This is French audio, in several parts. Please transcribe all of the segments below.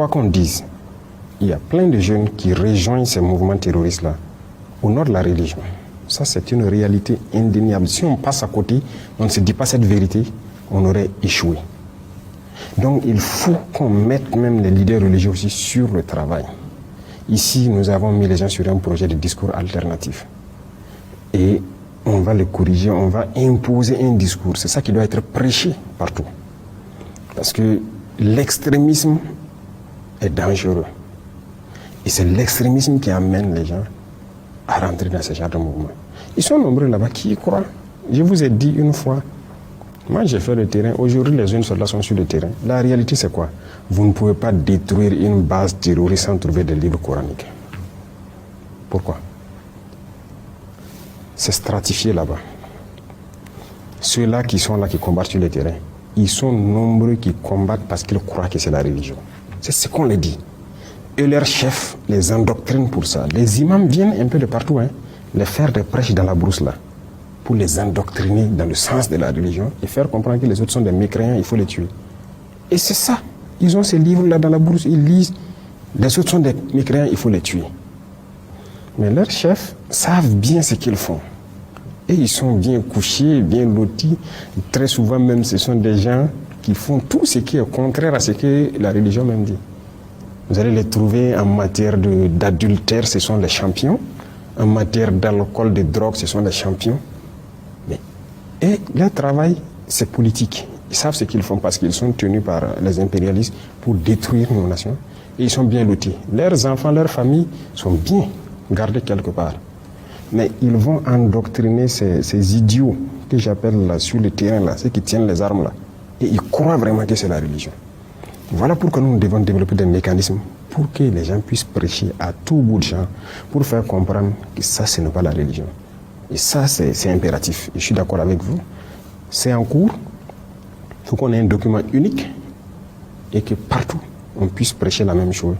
quoi qu'on dise, il y a plein de jeunes qui rejoignent ces mouvements terroristes-là au nom de la religion. Ça, c'est une réalité indéniable. Si on passe à côté, on ne se dit pas cette vérité, on aurait échoué. Donc, il faut qu'on mette même les leaders religieux aussi sur le travail. Ici, nous avons mis les gens sur un projet de discours alternatif. Et on va le corriger, on va imposer un discours. C'est ça qui doit être prêché partout. Parce que l'extrémisme est dangereux. Et c'est l'extrémisme qui amène les gens à rentrer dans ce genre de mouvement. Ils sont nombreux là-bas qui y croient. Je vous ai dit une fois, moi j'ai fait le terrain, aujourd'hui les jeunes soldats sont sur le terrain. La réalité c'est quoi? Vous ne pouvez pas détruire une base terroriste sans trouver des livres coraniques. Pourquoi? C'est stratifié là-bas. Ceux-là qui sont là, qui combattent sur le terrain, ils sont nombreux qui combattent parce qu'ils croient que c'est la religion. C'est ce qu'on les dit. Et leurs chefs les endoctrinent pour ça. Les imams viennent un peu de partout, les faire des prêches dans la brousse là, pour les endoctriner dans le sens de la religion et faire comprendre que les autres sont des mécréants, il faut les tuer. Et c'est ça. Ils ont ces livres-là dans la brousse, ils lisent. Les autres sont des mécréants, il faut les tuer. Mais leurs chefs savent bien ce qu'ils font. Et ils sont bien couchés, bien lotis. Très souvent même, ce sont des gens qui font tout ce qui est contraire à ce que la religion même dit. Vous allez les trouver en matière d'adultère, ce sont les champions. En matière d'alcool, de drogue, ce sont les champions. Et leur travail, c'est politique. Ils savent ce qu'ils font parce qu'ils sont tenus par les impérialistes pour détruire nos nations. Et ils sont bien lotis. Leurs enfants, leurs familles sont bien gardés quelque part. Mais ils vont endoctriner ces idiots que j'appelle là sur le terrain, là, ceux qui tiennent les armes là. Et ils croient vraiment que c'est la religion. Voilà pourquoi nous devons développer des mécanismes pour que les gens puissent prêcher à tout bout de champ, pour faire comprendre que ça, ce n'est pas la religion. Et ça, c'est impératif. Et je suis d'accord avec vous. C'est en cours. Il faut qu'on ait un document unique et que partout, on puisse prêcher la même chose.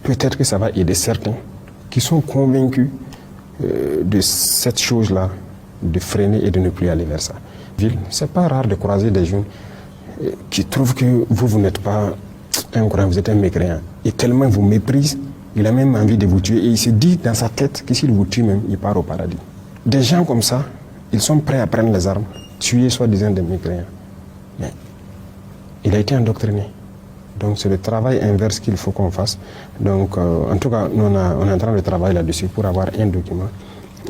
Peut-être que ça va aider certains qui sont convaincus de cette chose-là, de freiner et de ne plus aller vers ça. C'est pas rare de croiser des jeunes qui trouvent que vous n'êtes pas un croyant, vous êtes un mécréant. Et tellement il vous méprise, il a même envie de vous tuer. Et il se dit dans sa tête que s'il vous tue même, il part au paradis. Des gens comme ça, ils sont prêts à prendre les armes, tuer soi-disant des mécréants. Mais il a été endoctriné. Donc c'est le travail inverse qu'il faut qu'on fasse. Donc en tout cas, nous, on est en train de travailler là-dessus pour avoir un document.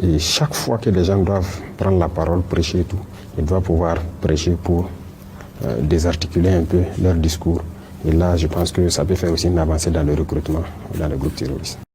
Et chaque fois que les gens doivent prendre la parole, prêcher et tout, ils doivent pouvoir prêcher pour désarticuler un peu leur discours. Et là, je pense que ça peut faire aussi une avancée dans le recrutement dans les groupes terroristes.